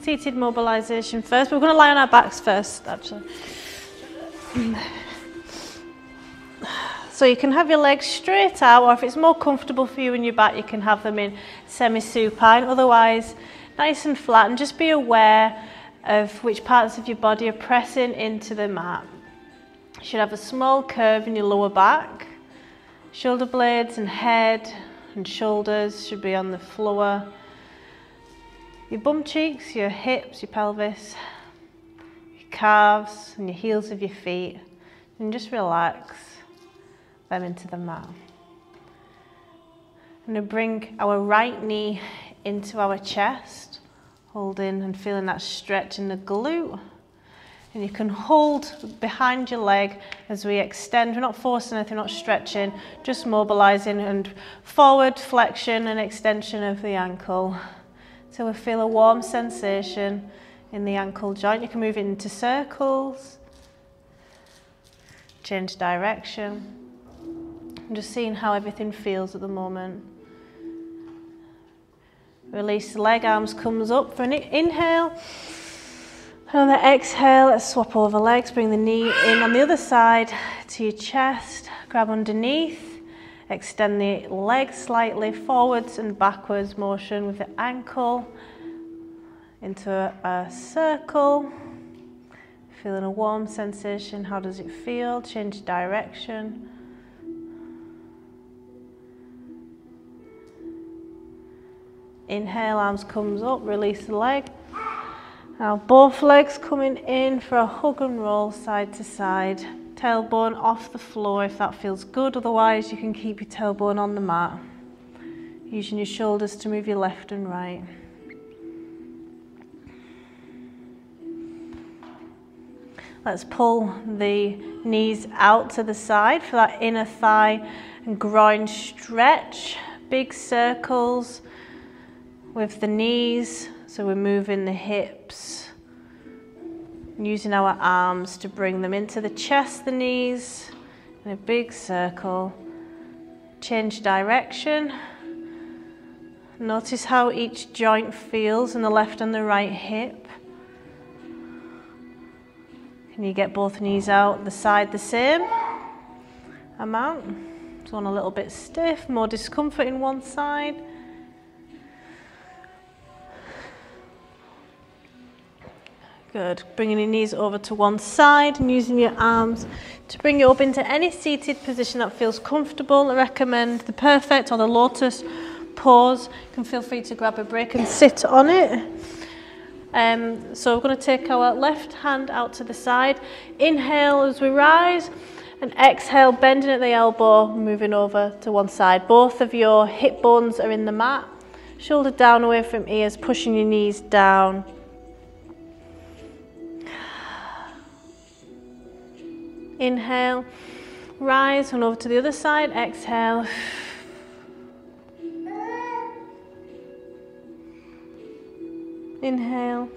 seated mobilization first. We're going to lie on our backs first, actually. So you can have your legs straight out, or if it's more comfortable for you in your back, you can have them in semi-supine. Otherwise, nice and flat, and just be aware of which parts of your body are pressing into the mat. You should have a small curve in your lower back. Shoulder blades and head and shoulders should be on the floor. Your bum cheeks, your hips, your pelvis, your calves and your heels of your feet, and just relax them into the mat. I'm going to bring our right knee into our chest, holding and feeling that stretch in the glute. And you can hold behind your leg as we extend. We're not forcing anything, not stretching, just mobilizing, and forward flexion and extension of the ankle. So we feel a warm sensation in the ankle joint. You can move it into circles, change direction. I'm just seeing how everything feels at the moment. Release the leg, arms comes up for an inhale. And on the exhale, let's swap over legs. Bring the knee in on the other side to your chest. Grab underneath. Extend the leg slightly forwards and backwards motion with the ankle into a circle. Feeling a warm sensation. How does it feel? Change direction. Inhale, arms comes up, release the leg. Now both legs coming in for a hug and roll side to side. Tailbone off the floor if that feels good, otherwise you can keep your tailbone on the mat. Using your shoulders to move your left and right. Let's pull the knees out to the side for that inner thigh and groin stretch. Big circles with the knees, so we're moving the hips, using our arms to bring them into the chest, the knees, in a big circle. Change direction. Notice how each joint feels in the left and the right hip. Can you get both knees out the side the same amount? It's one a little bit stiff, more discomfort in one side. Good. Bringing your knees over to one side and using your arms to bring you up into any seated position that feels comfortable. I recommend the perfect or the lotus pose. You can feel free to grab a break and sit on it. So we're going to take our left hand out to the side. Inhale as we rise, and exhale, bending at the elbow, moving over to one side. Both of your hip bones are in the mat. Shoulder down away from ears, pushing your knees down. Inhale, rise and over to the other side. Exhale. Inhale,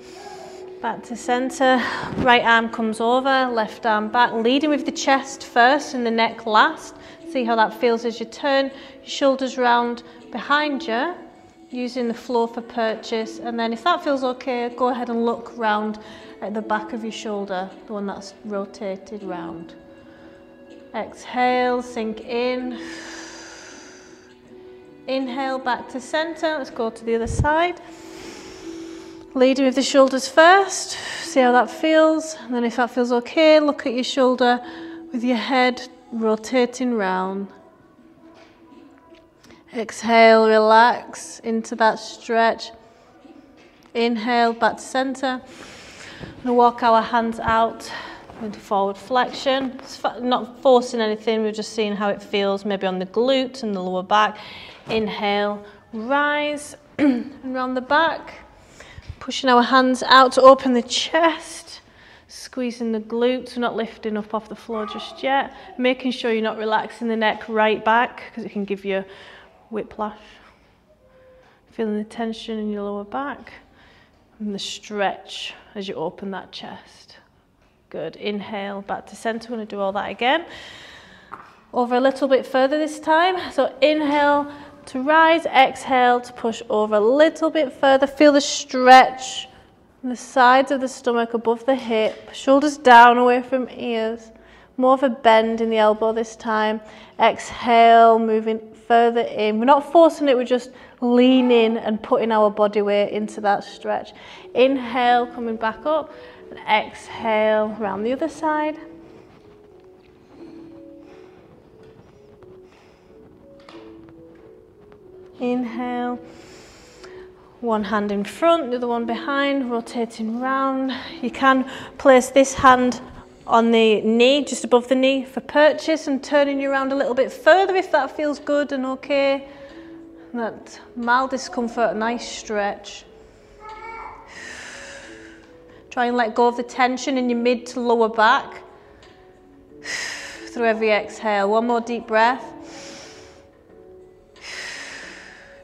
back to center. Right arm comes over, left arm back, leading with the chest first and the neck last. See how that feels as you turn your shoulders round behind you, using the floor for purchase. And then if that feels okay, go ahead and look round at the back of your shoulder, the one that's rotated round. Exhale, sink in. Inhale, back to center. Let's go to the other side. Leading with the shoulders first. See how that feels. And then if that feels okay, look at your shoulder with your head rotating round. Exhale, relax into that stretch. Inhale, back to center. We'll walk our hands out into forward flexion. It's not forcing anything, we're just seeing how it feels, maybe on the glutes and the lower back. Inhale, rise and round the back. Pushing our hands out to open the chest. Squeezing the glutes, we're not lifting up off the floor just yet. Making sure you're not relaxing the neck right back, because it can give you whiplash. Feeling the tension in your lower back. And the stretch as you open that chest. Good. Inhale, back to center. We're going to do all that again. Over a little bit further this time. So inhale to rise, exhale to push over a little bit further. Feel the stretch The sides of the stomach above the hip, shoulders down away from ears. More of a bend in the elbow this time. Exhale, moving further in. We're not forcing it, we're just leaning and putting our body weight into that stretch. Inhale, coming back up, and exhale around the other side. Inhale. One hand in front, the other one behind, rotating round. You can place this hand on the knee, just above the knee for purchase, and turning you around a little bit further if that feels good and okay. That mild discomfort, a nice stretch. Try and let go of the tension in your mid to lower back through every exhale. One more deep breath.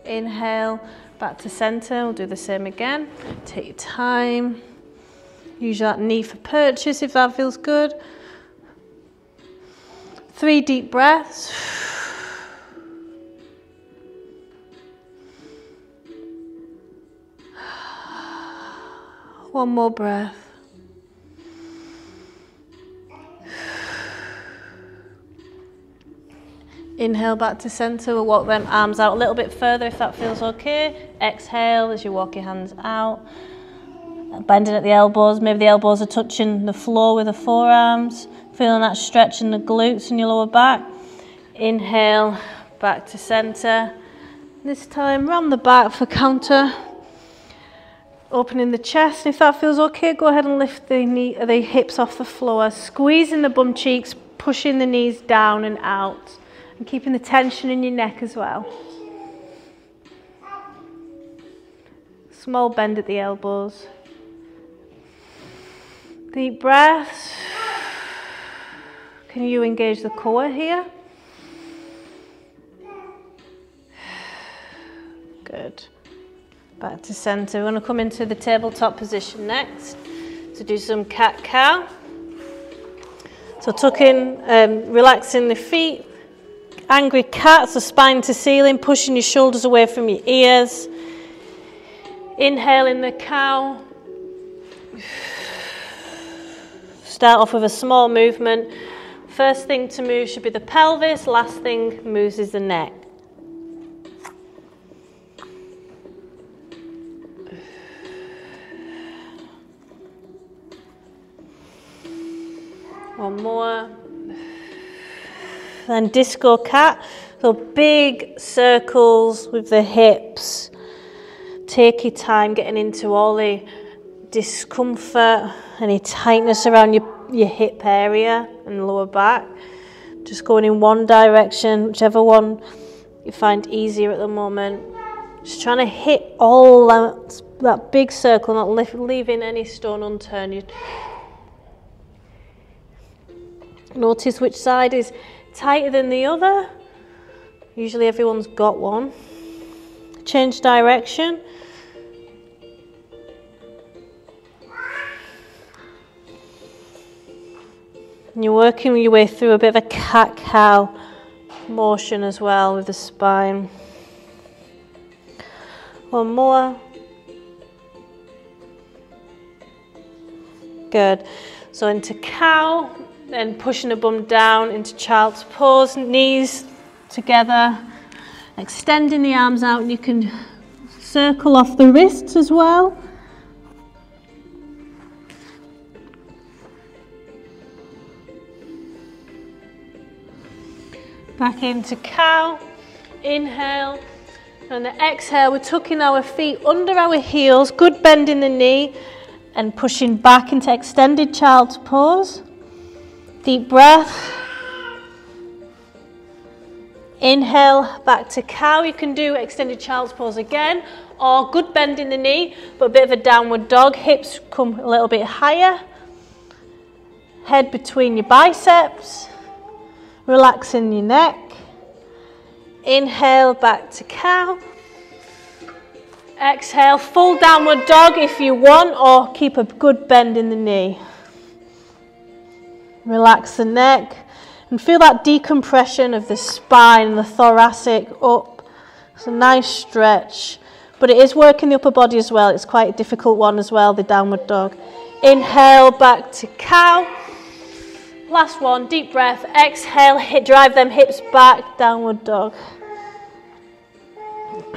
Inhale. Back to center, we'll do the same again. Take your time. Use that knee for purchase if that feels good. 3 deep breaths. One more breath. Inhale back to center. We'll walk them arms out a little bit further if that feels okay. Exhale as you walk your hands out. Bending at the elbows. Maybe the elbows are touching the floor with the forearms. Feeling that stretch in the glutes and your lower back. Inhale back to center. This time round the back for counter. Opening the chest. If that feels okay, go ahead and lift the hips off the floor. Squeezing the bum cheeks, pushing the knees down and out. And keeping the tension in your neck as well. Small bend at the elbows. Deep breaths. Can you engage the core here? Good. Back to center. We're going to come into the tabletop position next to do some cat-cow. So tucking, relaxing the feet. Angry cat, so spine to ceiling, pushing your shoulders away from your ears. Inhale in the cow. Start off with a small movement. First thing to move should be the pelvis, last thing moves is the neck. One more. Then disco cat, so big circles with the hips. Take your time getting into all the discomfort, any tightness around your hip area and lower back. Just going in one direction, whichever one you find easier at the moment. Just trying to hit all that big circle, not leaving any stone unturned. Notice which side is tighter than the other. Usually everyone's got one. Change direction. And you're working your way through a bit of a cat-cow motion as well with the spine. One more. Good. So into cow. Then pushing the bum down into child's pose, knees together, extending the arms out, and you can circle off the wrists as well. Back into cow, inhale, and the exhale, we're tucking our feet under our heels, good bend in the knee, and pushing back into extended child's pose. Deep breath. Inhale, back to cow. You can do extended child's pose again, or good bend in the knee, but a bit of a downward dog. Hips come a little bit higher. Head between your biceps. Relaxing your neck. Inhale, back to cow. Exhale, full downward dog if you want, or keep a good bend in the knee. Relax the neck and feel that decompression of the spine and the thoracic up. It's a nice stretch. but it is working the upper body as well. It's quite a difficult one as well, the downward dog. Inhale, back to cow. Last one, deep breath. Exhale, drive them hips back, downward dog.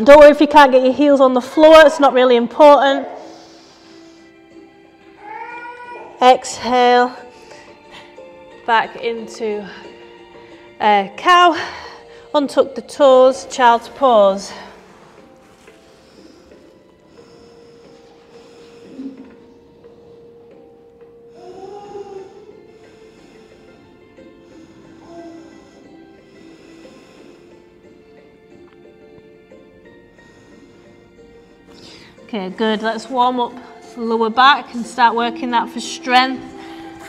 Don't worry if you can't get your heels on the floor, it's not really important. Exhale, back into cow. Untuck the toes, child's pose. Okay, good. Let's warm up the lower back and start working that for strength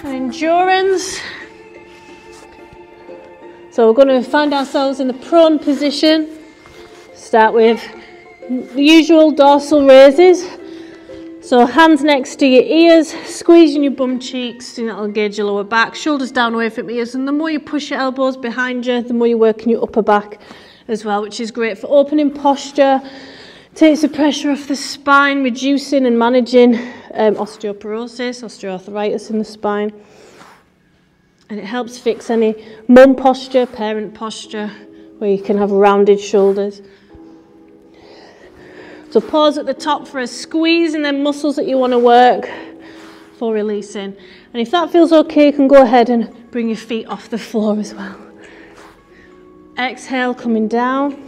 and endurance. So we're going to find ourselves in the prone position. Start with the usual dorsal raises. So hands next to your ears, squeezing your bum cheeks, and that'll engage your lower back. Shoulders down away from ears, and the more you push your elbows behind you, the more you're working your upper back as well, which is great for opening posture. Takes the pressure off the spine, reducing and managing osteoporosis, osteoarthritis in the spine. And it helps fix any mum posture, parent posture, where you can have rounded shoulders. So pause at the top for a squeeze and then muscles that you want to work for releasing. And if that feels okay, you can go ahead and bring your feet off the floor as well. Exhale, coming down.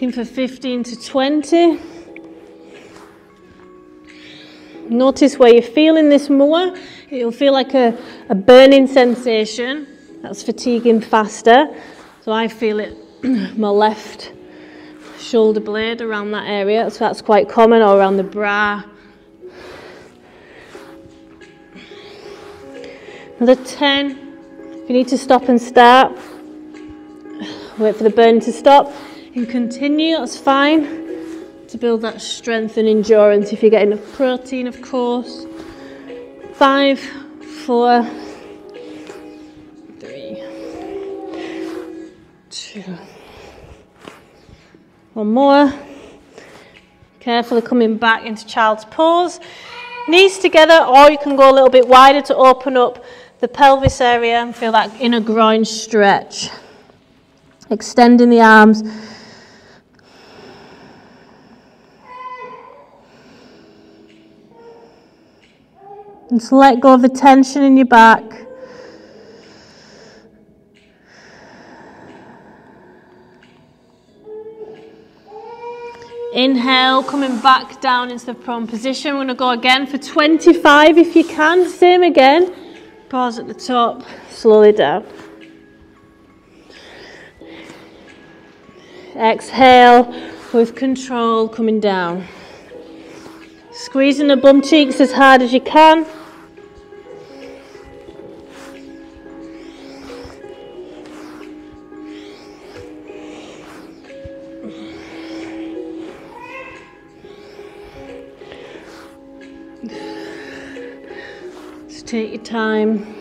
For 15 to 20. Notice where you're feeling this more. It'll feel like a burning sensation. That's fatiguing faster. So I feel it my left shoulder blade around that area. So that's quite common, or around the bra. Another 10. If you need to stop and start, wait for the burn to stop. And continue, that's fine, to build that strength and endurance if you're getting enough protein, of course. 5, 4, 3, 2. One more. Carefully coming back into child's pose. Knees together, or you can go a little bit wider to open up the pelvis area and feel that inner groin stretch. Extending the arms. And just let go of the tension in your back. Inhale, coming back down into the prone position. We're going to go again for 25 if you can. Same again. Pause at the top, slowly down. Exhale with control, coming down. Squeezing the bum cheeks as hard as you can. Just take your time.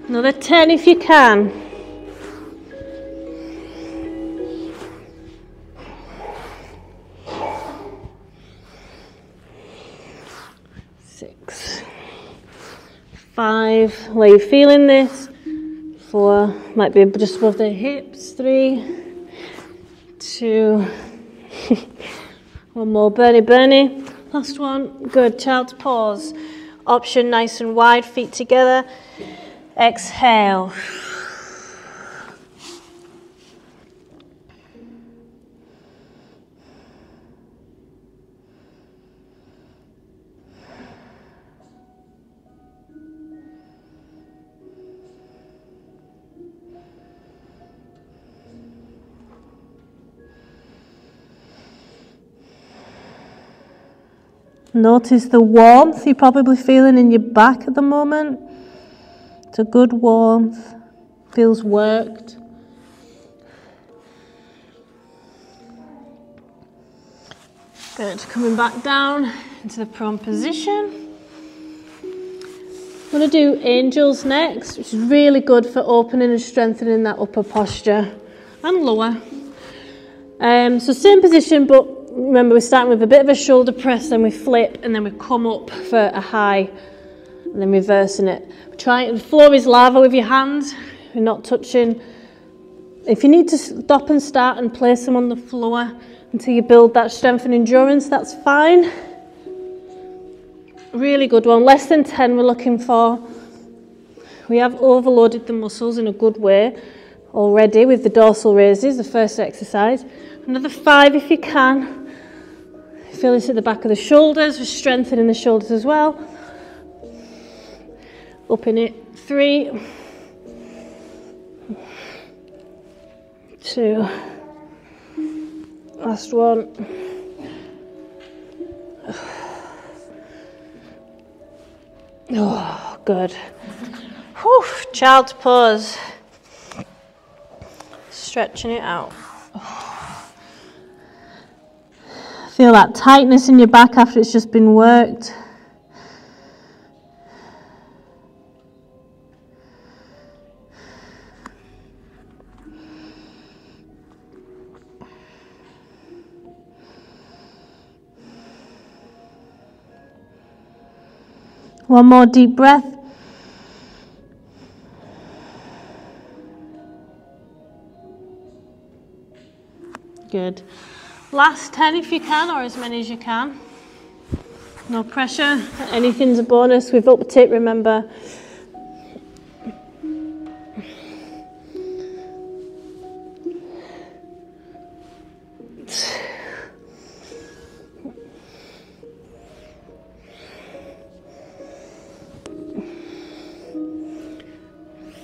Another 10 if you can. Six. 5, where you're feeling this. 4, might be just above the hips. 3, 2. One more, Bernie. Last one, good, child's pose. Option nice and wide, feet together. Exhale. Notice the warmth you're probably feeling in your back at the moment. It's a good warmth, feels worked. Good, coming back down into the prone position. I'm going to do angels next, which is really good for opening and strengthening that upper posture and lower. So same position, but remember we're starting with a bit of a shoulder press, then we flip, and then we come up for a high, and then reversing it. The floor is lava with your hands, you're not touching. If you need to stop and start and place them on the floor until you build that strength and endurance, that's fine. Really good one, less than 10 we're looking for. We have overloaded the muscles in a good way already with the dorsal raises, the first exercise. Another 5 if you can. Feel this at the back of the shoulders, we're strengthening the shoulders as well. Up in it, 3, 2, last one. Oh, good. Whew, child's pose. Stretching it out. Feel that tightness in your back after it's just been worked. One more deep breath. Good. Last 10 if you can, or as many as you can. No pressure. Anything's a bonus. We've upped it, remember.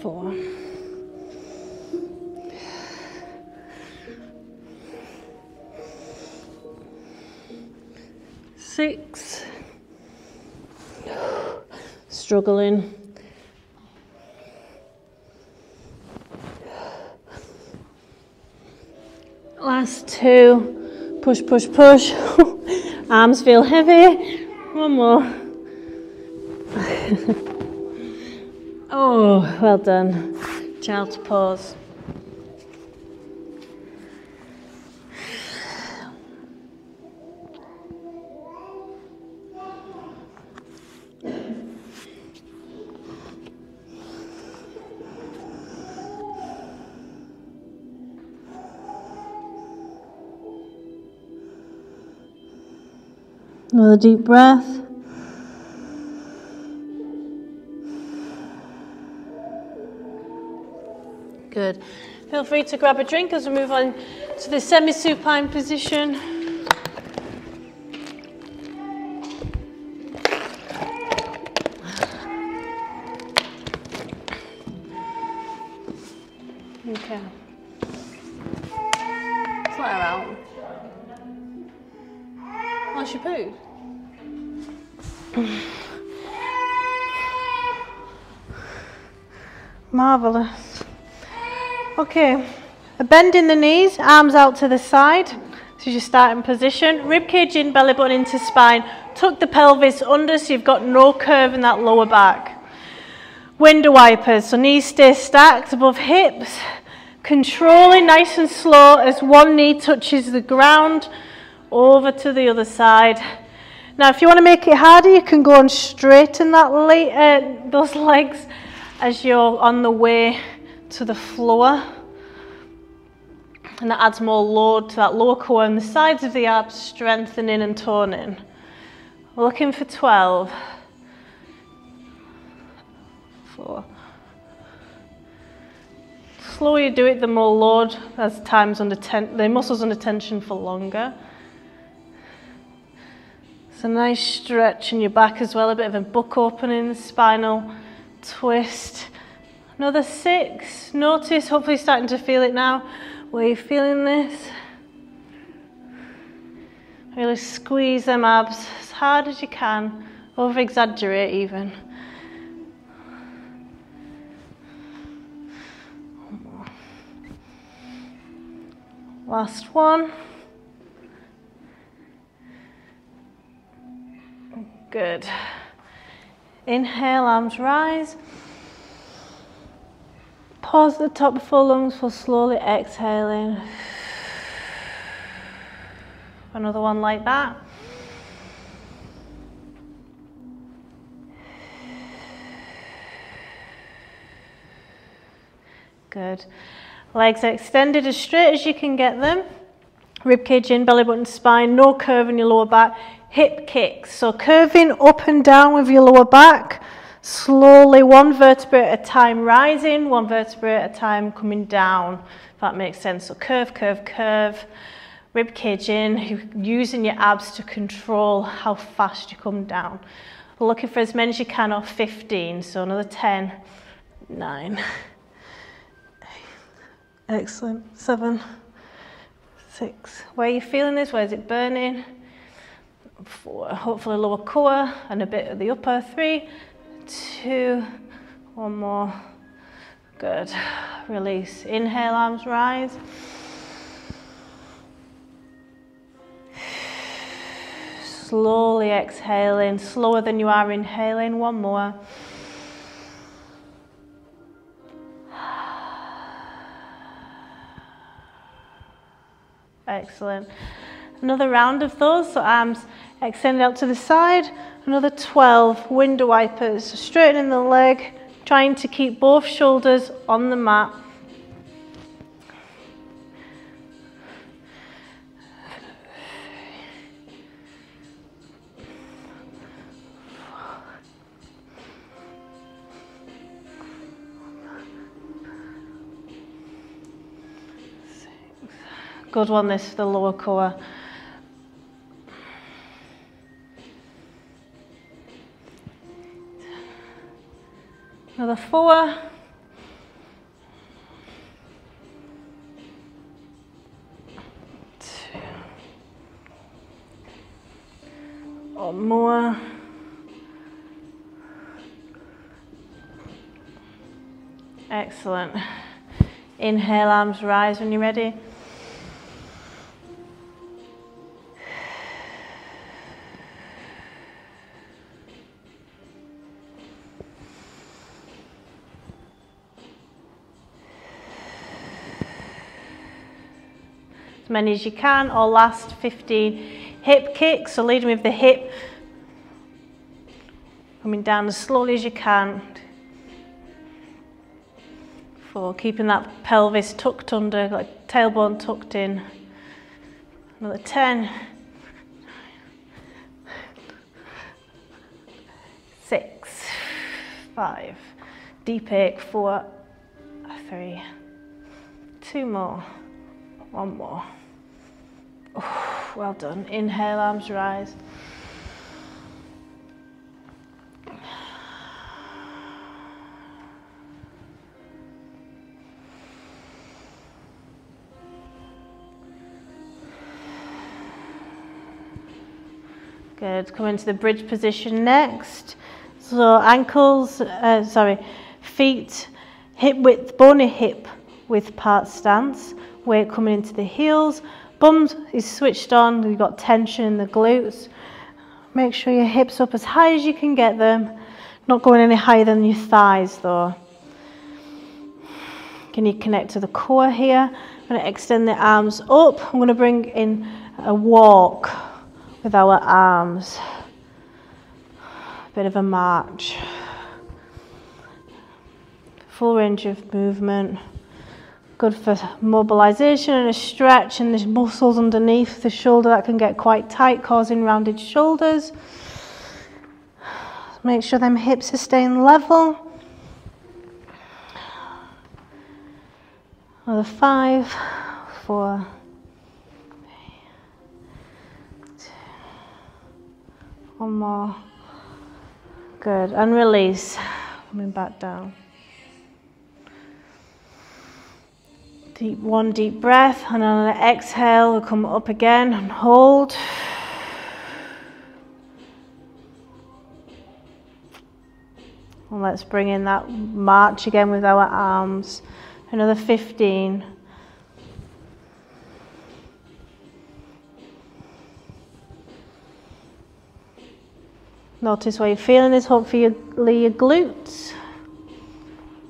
Four. 6. Struggling. 2. Push, push, push. Arms feel heavy. One more. Oh, well done. Child's pose. Another deep breath. Good. Feel free to grab a drink as we move on to the semi-supine position. Okay. Let's let her out. Oh, she pooed. Marvellous. Okay, a bend in the knees, arms out to the side. This is your starting position. Rib cage in, belly button into spine. Tuck the pelvis under so you've got no curve in that lower back. Window wipers, so knees stay stacked above hips. Controlling nice and slow as one knee touches the ground. Over to the other side. Now if you want to make it harder, you can go and straighten that those legs as you're on the way to the floor, and that adds more load to that lower core and the sides of the abs, strengthening and toning. We're looking for 12. 4. The slower you do it, the more load, as time's under the muscles under tension for longer. It's a nice stretch in your back as well, a bit of a buck opening, spinal twist. Another 6. Notice, hopefully starting to feel it now, where you're feeling this. Really squeeze them abs as hard as you can, over exaggerate even. Last one. Good. Inhale, arms rise. Pause at the top of full lungs for slowly exhaling. Another one like that. Good. Legs extended as straight as you can get them. Ribcage in, belly button, spine, no curve in your lower back. Hip kicks, so curving up and down with your lower back. Slowly, one vertebrae at a time rising, one vertebrae at a time coming down, if that makes sense. So curve, curve, curve. Ribcage in, using your abs to control how fast you come down. Looking for as many as you can off 15, so another 10, 9, 8, excellent, 7, 6. Where are you feeling this? Where is it burning? 4, hopefully lower core and a bit of the upper. 3, 2, one more. Good. Release. Inhale, arms rise. Slowly exhaling, slower than you are inhaling. One more. Excellent. Another round of those, so arms extended out to the side. Another 12 window wipers, straightening the leg, trying to keep both shoulders on the mat. Good one, this for the lower core. Another 4. 2. One more. Excellent. Inhale, arms rise when you're ready. As many as you can, or last 15 hip kicks, so leading with the hip, coming down as slowly as you can. 4, keeping that pelvis tucked under, like tailbone tucked in. Another 10, 6, 5, deep ache, 4, 3, 2 more, 1 more. Oh, well done. Inhale, arms rise. Good. Come into the bridge position next. So ankles, feet, hip width, bony hip width part stance. Weight coming into the heels. Bum is switched on. You've got tension in the glutes. Make sure your hips up as high as you can get them. Not going any higher than your thighs though. Can you connect to the core here? I'm going to extend the arms up. I'm going to bring in a walk with our arms. Bit of a march. Full range of movement. Good for mobilization and a stretch, and the muscles underneath the shoulder that can get quite tight, causing rounded shoulders. Make sure them hips are staying level. Another 5, 4, 3, 2, 1 more. Good, and release. Coming back down. One deep breath, and on an exhale, we'll come up again and hold. And let's bring in that march again with our arms. Another 15. Notice where you're feeling this, hopefully your glutes,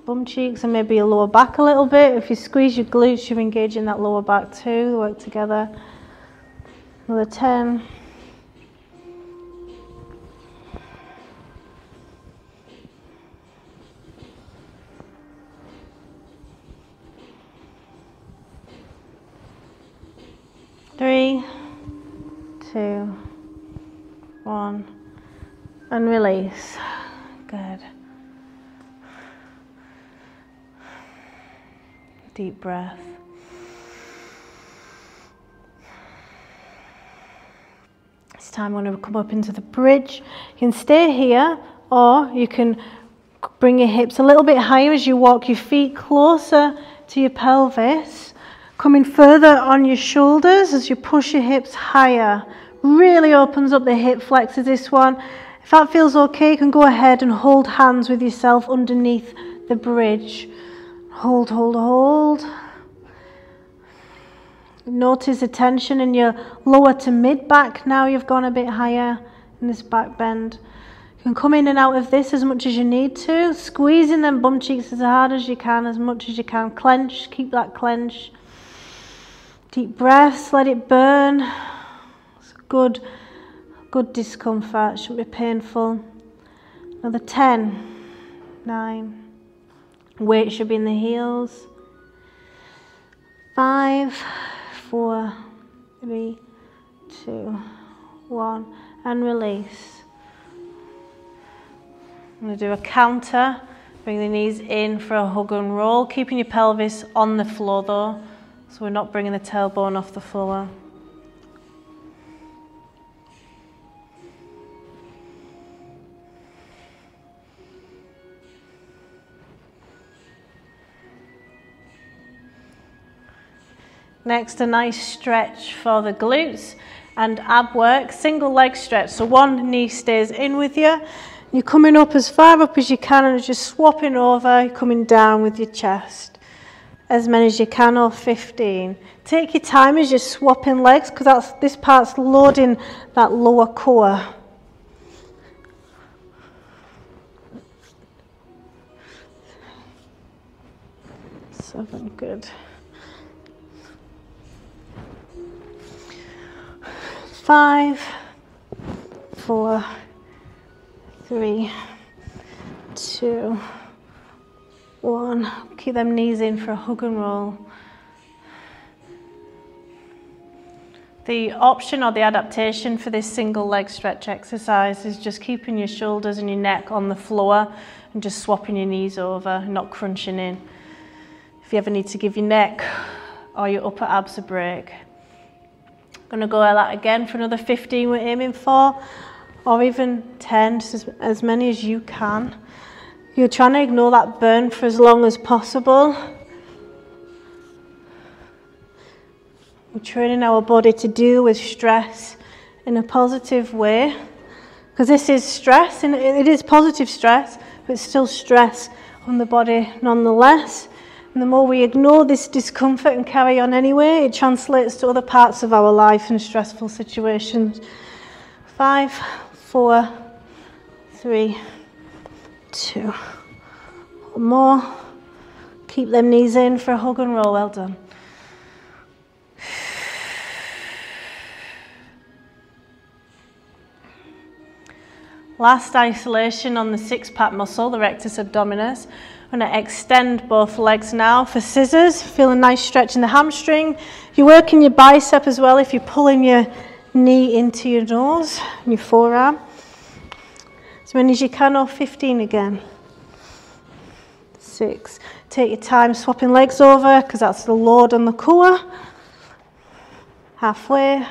bum cheeks, and maybe your lower back a little bit. If you squeeze your glutes, you're engaging that lower back too. Work together. Another 10. Three, 2, 1, and release. Good. Deep breath. This time I'm going to come up into the bridge. You can stay here, or you can bring your hips a little bit higher as you walk your feet closer to your pelvis. Coming further on your shoulders as you push your hips higher. Really opens up the hip flexors, this one. If that feels okay, you can go ahead and hold hands with yourself underneath the bridge. Hold, hold, hold. Notice the tension in your lower to mid back. Now you've gone a bit higher in this back bend. You can come in and out of this as much as you need to. Squeezing them bum cheeks as hard as you can, as much as you can. Clench, keep that clench. Deep breaths, let it burn. It's good discomfort, shouldn't be painful. Another 10, 9. Weight should be in the heels. 5, 4, 3, 2, 1, and release. I'm going to do a counter. Bring the knees in for a hug and roll, keeping your pelvis on the floor though. So we're not bringing the tailbone off the floor. Next, a nice stretch for the glutes and ab work, single leg stretch. So one knee stays in with you. You're coming up as far up as you can and just swapping over, coming down with your chest. As many as you can, or 15. Take your time as you're swapping legs, because this part's loading that lower core. 7, good. 5, 4, 3, 2, 1. Keep them knees in for a hug and roll. The option or the adaptation for this single leg stretch exercise is just keeping your shoulders and your neck on the floor and just swapping your knees over, not crunching in. If you ever need to give your neck or your upper abs a break. I'm going to go at that again for another 15 we're aiming for, or even 10, just as many as you can. You're trying to ignore that burn for as long as possible. We're training our body to deal with stress in a positive way. Because this is stress, and it is positive stress, but it's still stress on the body nonetheless. And the more we ignore this discomfort and carry on anyway, it translates to other parts of our life in stressful situations. 5, 4, 3, 2. One more. Keep them knees in for a hug and roll. Well done. Last isolation on the six-pack muscle, the rectus abdominis. I'm going to extend both legs now for scissors. Feel a nice stretch in the hamstring. You're working your bicep as well if you're pulling your knee into your nose and your forearm. As many as you can, or 15 again. 6. Take your time swapping legs over because that's the load on the core. Halfway.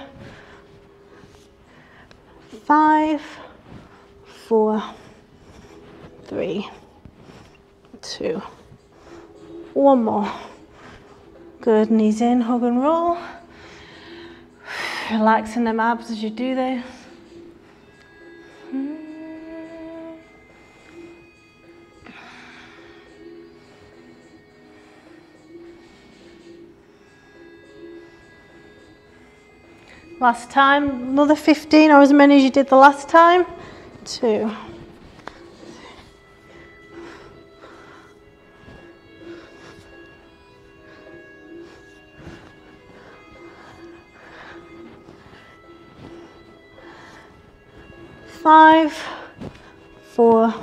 5, 4, 3, 2. One more. Good, knees in, hug and roll. Relaxing them abs as you do this. Last time, another 15 or as many as you did the last time. 2. Five, 4,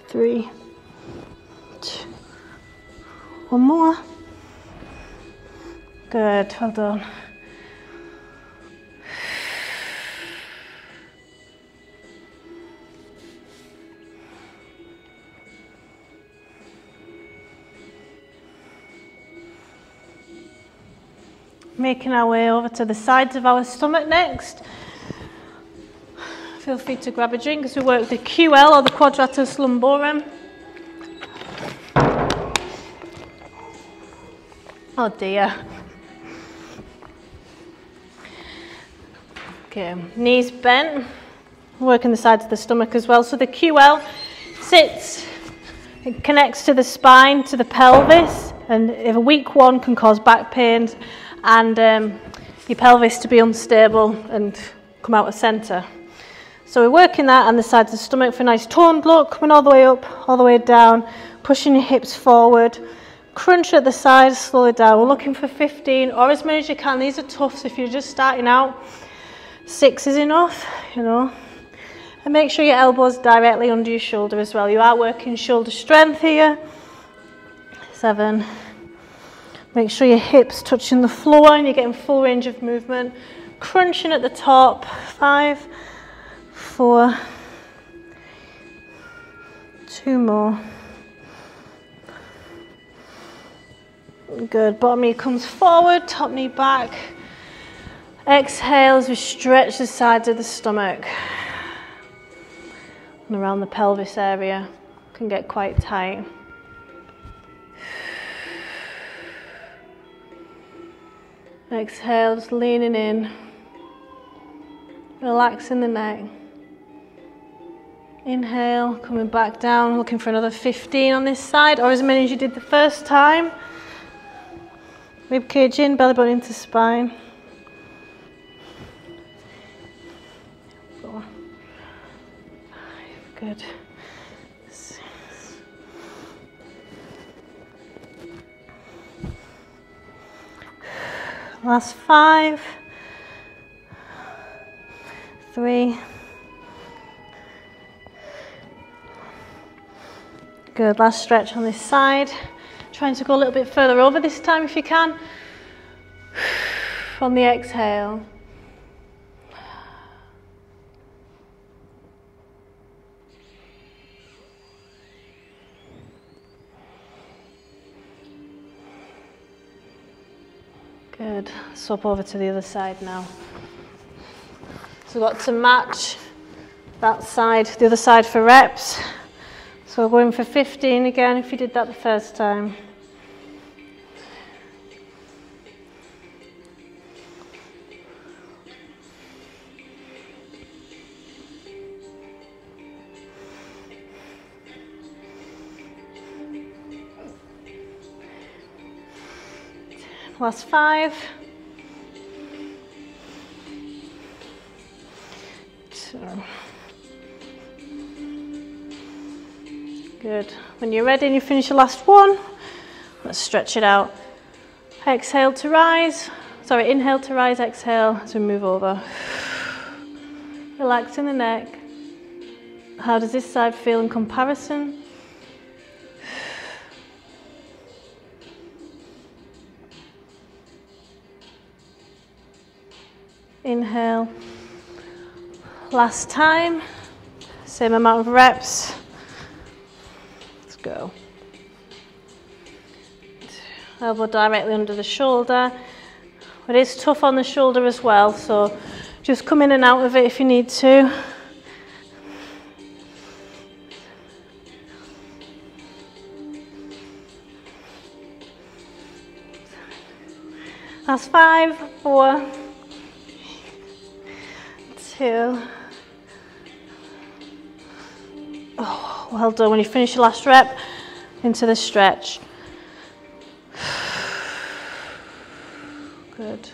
3, 2. One more. Good, well done. Making our way over to the sides of our stomach next. Feel free to grab a drink as we work the QL or the quadratus lumborum. Oh dear. Okay, knees bent. Working the sides of the stomach as well. So the QL sits, it connects to the spine, to the pelvis, and if a weak one can cause back pain and your pelvis to be unstable and come out of centre. So we're working that on the sides of the stomach for a nice toned look, coming all the way up, all the way down, pushing your hips forward, crunch at the sides, slow it down. We're looking for 15 or as many as you can. These are tough, so if you're just starting out, 6 is enough, you know. And make sure your elbows directly under your shoulder as well. You are working shoulder strength here. 7. Make sure your hips touching the floor and you're getting full range of movement. Crunching at the top. 5, 4, 2 more. Good. Bottom knee comes forward, top knee back. Exhale as we stretch the sides of the stomach. And around the pelvis area. Can get quite tight. Exhale, just leaning in. Relaxing the neck. Inhale, coming back down, looking for another 15 on this side, or as many as you did the first time. Rib cage in, belly button into spine. 4, 5, good. 6. Last 5. 3. Good, last stretch on this side. Trying to go a little bit further over this time if you can. On the exhale. Good, swap over to the other side now. So we've got to match that side, the other side for reps. So we're going for 15 again if you did that the first time. Last 5. 2. Good. When you're ready and you finish the last one, let's stretch it out. Exhale to rise. Sorry, inhale to rise, exhale as we move over. Relaxing the neck. How does this side feel in comparison? Inhale. Last time. Same amount of reps. Let's go. Elbow directly under the shoulder. But it's tough on the shoulder as well, so just come in and out of it if you need to. Last 5, 4, 2. Oh, well done. When you finish your last rep, into the stretch. Good.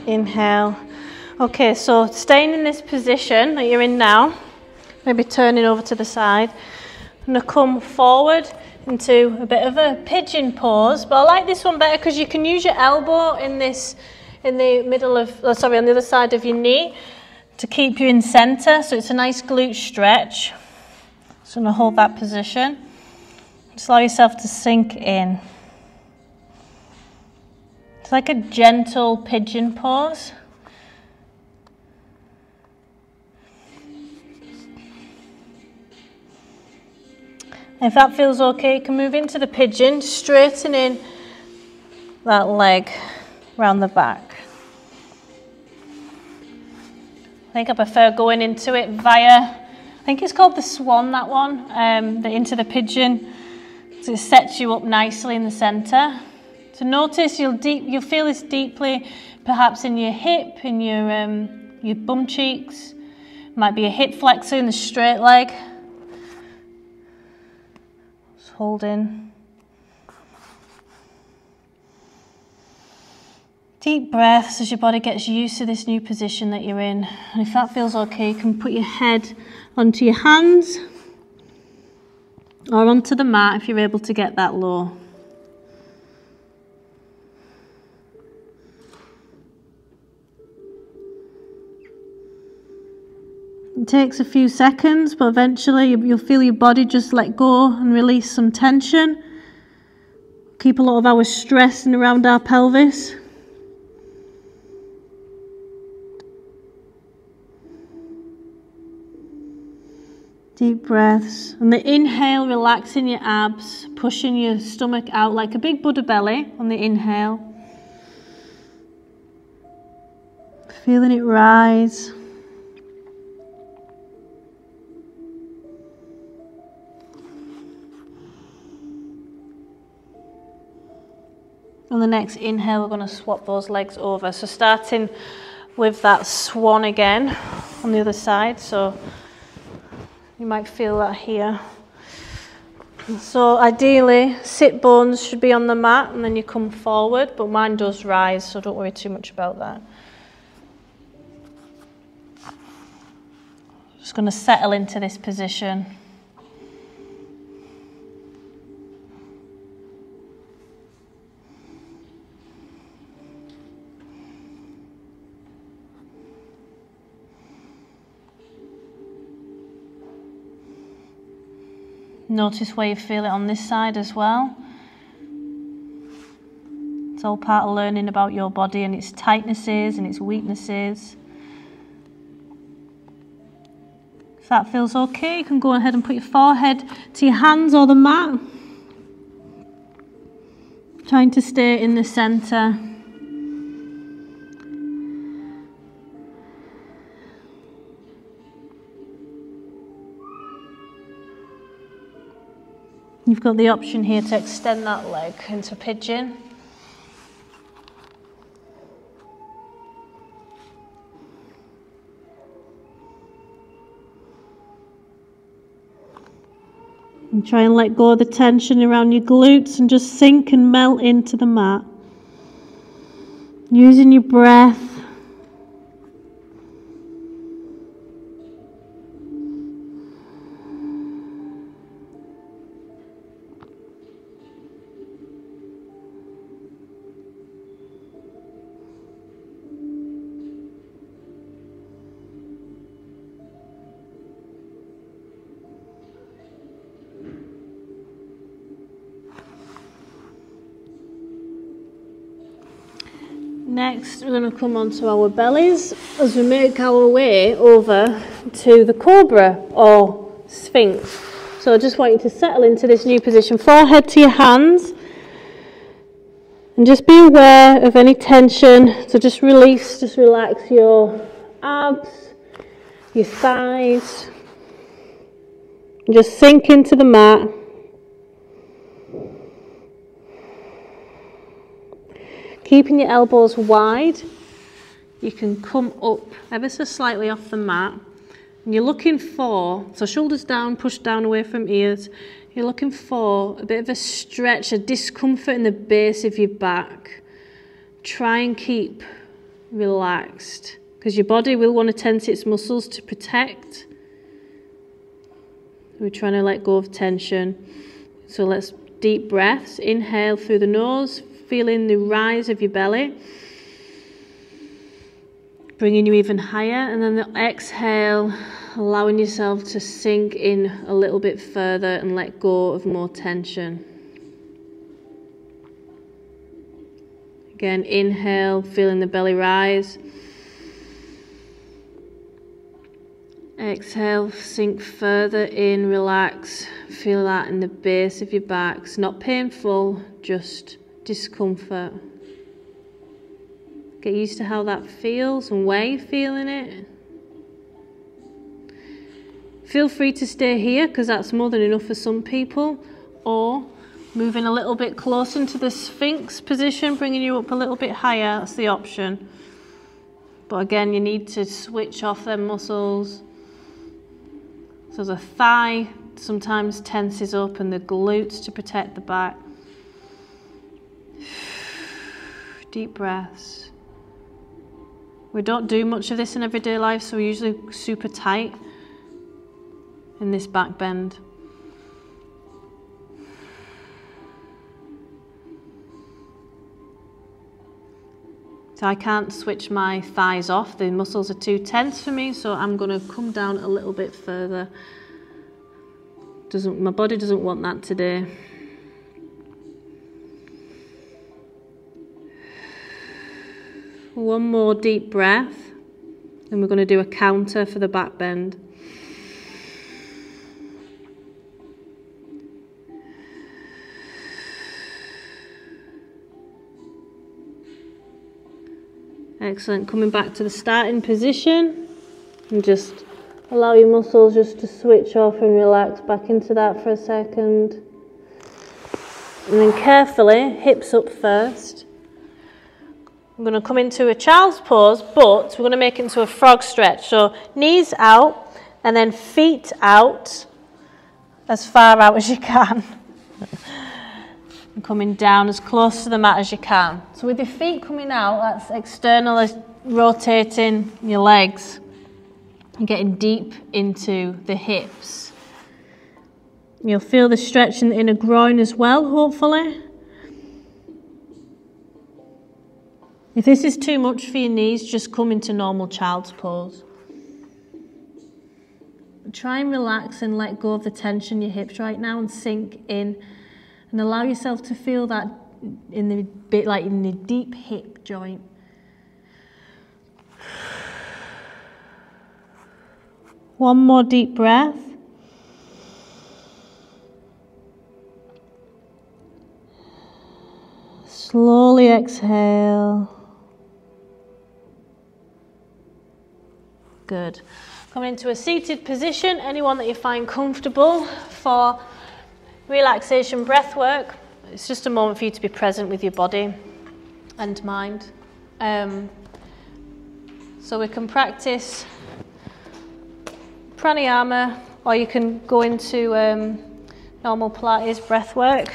Inhale. Okay, so staying in this position that you're in now, maybe turning over to the side. I'm going to come forward into a bit of a pigeon pose, but I like this one better because you can use your elbow in the middle of, on the other side of your knee to keep you in center. So it's a nice glute stretch. So I'm going to hold that position. Just allow yourself to sink in. It's like a gentle pigeon pose. If that feels okay, you can move into the pigeon, straightening that leg around the back. I think I prefer going into it via, I think it's called the swan, that one, into the pigeon. So it sets you up nicely in the center. So notice you'll feel this deeply, perhaps in your hip, in your bum cheeks. Might be a hip flexor in the straight leg. Just holding. Deep breaths as your body gets used to this new position that you're in. And if that feels okay, you can put your head onto your hands or onto the mat if you're able to get that low. It takes a few seconds, but eventually you'll feel your body just let go and release some tension. Keep a lot of our stress in around our pelvis. Deep breaths. On the inhale, relaxing your abs, pushing your stomach out like a big Buddha belly on the inhale. Feeling it rise. On the next inhale, we're going to swap those legs over. So starting with that swan again on the other side. So you might feel that here. So ideally, sit bones should be on the mat and then you come forward, but mine does rise, so don't worry too much about that. Just going to settle into this position. Notice where you feel it on this side as well. It's all part of learning about your body and its tightnesses and its weaknesses. If that feels okay, you can go ahead and put your forehead to your hands or the mat. Trying to stay in the center. You've got the option here to extend that leg into pigeon. And try and let go of the tension around your glutes and just sink and melt into the mat. Using your breath. Next, we're going to come onto our bellies as we make our way over to the cobra or sphinx. So I just want you to settle into this new position. Forehead to your hands. And just be aware of any tension. So just release, just relax your abs, your thighs. And just sink into the mat. Keeping your elbows wide, you can come up ever so slightly off the mat. And you're looking for, so shoulders down, push down away from ears. You're looking for a bit of a stretch, a discomfort in the base of your back. Try and keep relaxed, because your body will want to tense its muscles to protect. We're trying to let go of tension. So let's deep breaths. Inhale through the nose, feeling the rise of your belly, bringing you even higher, and then the exhale, allowing yourself to sink in a little bit further and let go of more tension. Again, inhale, feeling the belly rise. Exhale, sink further in, relax. Feel that in the base of your back. It's not painful, just discomfort. Get used to how that feels and where you're feeling it. Feel free to stay here, because that's more than enough for some people, or moving a little bit closer into the Sphinx position, bringing you up a little bit higher. That's the option. But again, you need to switch off them muscles. So the thigh sometimes tenses up, and the glutes to protect the back. Deep breaths. We don't do much of this in everyday life, so we're usually super tight in this back bend. So I can't switch my thighs off, the muscles are too tense for me, so I'm going to come down a little bit further. My body doesn't want that today. One more deep breath, and we're going to do a counter for the back bend. Excellent. Coming back to the starting position, and just allow your muscles just to switch off and relax back into that for a second. And then carefully, hips up first. I'm going to come into a child's pose, but we're going to make it into a frog stretch. So knees out, and then feet out, as far out as you can. And coming down as close to the mat as you can. So with your feet coming out, that's external, rotating your legs and getting deep into the hips. You'll feel the stretch in the inner groin as well, hopefully. If this is too much for your knees, just come into normal child's pose. Try and relax and let go of the tension in your hips right now, and sink in. And allow yourself to feel that in the bit, like in the deep hip joint. One more deep breath. Slowly exhale. Good. Coming into a seated position, anyone that you find comfortable for relaxation breath work. It's just a moment for you to be present with your body and mind. So we can practice pranayama, or you can go into normal Pilates breath work.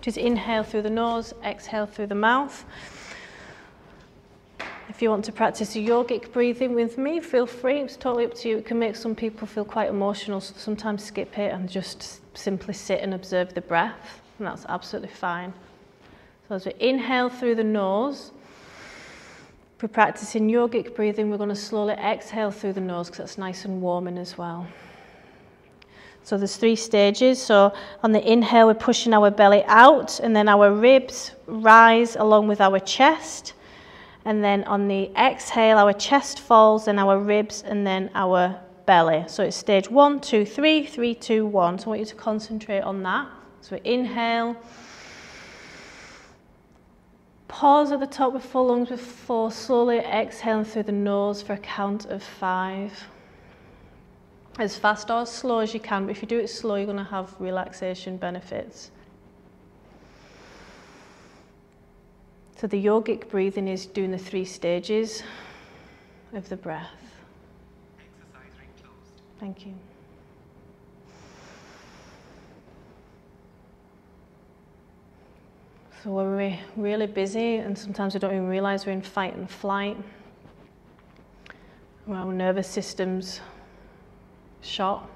Just inhale through the nose, exhale through the mouth. If you want to practice a yogic breathing with me, feel free. It's totally up to you. It can make some people feel quite emotional, so sometimes skip it and just simply sit and observe the breath, and that's absolutely fine. So as we inhale through the nose, if we're practicing yogic breathing, we're going to slowly exhale through the nose, because that's nice and warming as well. So there's 3 stages. So on the inhale, we're pushing our belly out, and then our ribs rise along with our chest. And then on the exhale, our chest falls, and our ribs, and then our belly. So it's stage 1, 2, 3, 3, 2, 1. So I want you to concentrate on that. So inhale. Pause at the top with full lungs before slowly exhaling through the nose for a count of 5. As fast or as slow as you can, but if you do it slow, you're going to have relaxation benefits. So the yogic breathing is doing the 3 stages of the breath. Exercise ring closed. Thank you. So when we're really busy, and sometimes we don't even realise we're in fight and flight, Our nervous system's shot.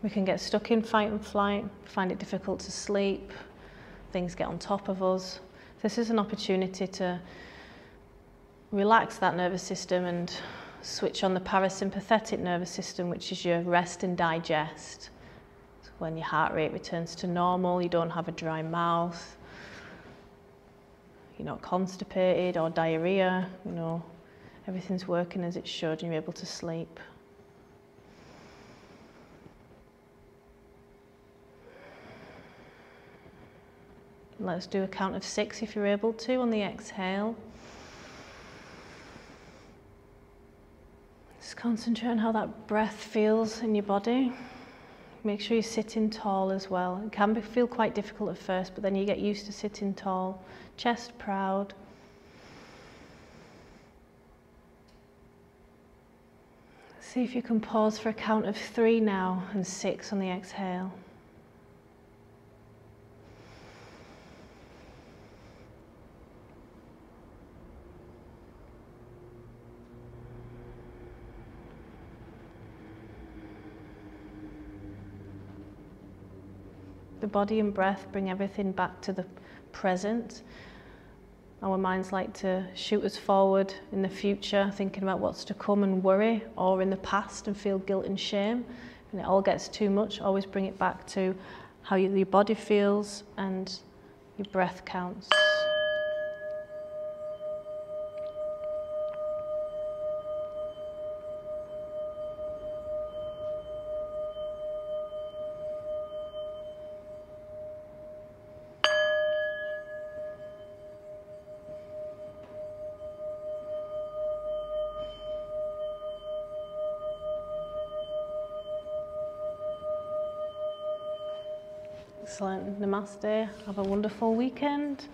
We can get stuck in fight and flight, find it difficult to sleep, things get on top of us. This is an opportunity to relax that nervous system and switch on the parasympathetic nervous system, which is your rest and digest. So when your heart rate returns to normal, you don't have a dry mouth, you're not constipated or diarrhea, you know, everything's working as it should and you're able to sleep. Let's do a count of 6 if you're able to on the exhale. Just concentrate on how that breath feels in your body. Make sure you're sitting tall as well. It can feel quite difficult at first, but then you get used to sitting tall, chest proud. See if you can pause for a count of 3 now and 6 on the exhale. The body and breath bring everything back to the present. Our minds like to shoot us forward in the future, thinking about what's to come and worry, or in the past and feel guilt and shame. When it all gets too much, always bring it back to how your body feels and your breath counts. Excellent. Namaste. Have a wonderful weekend.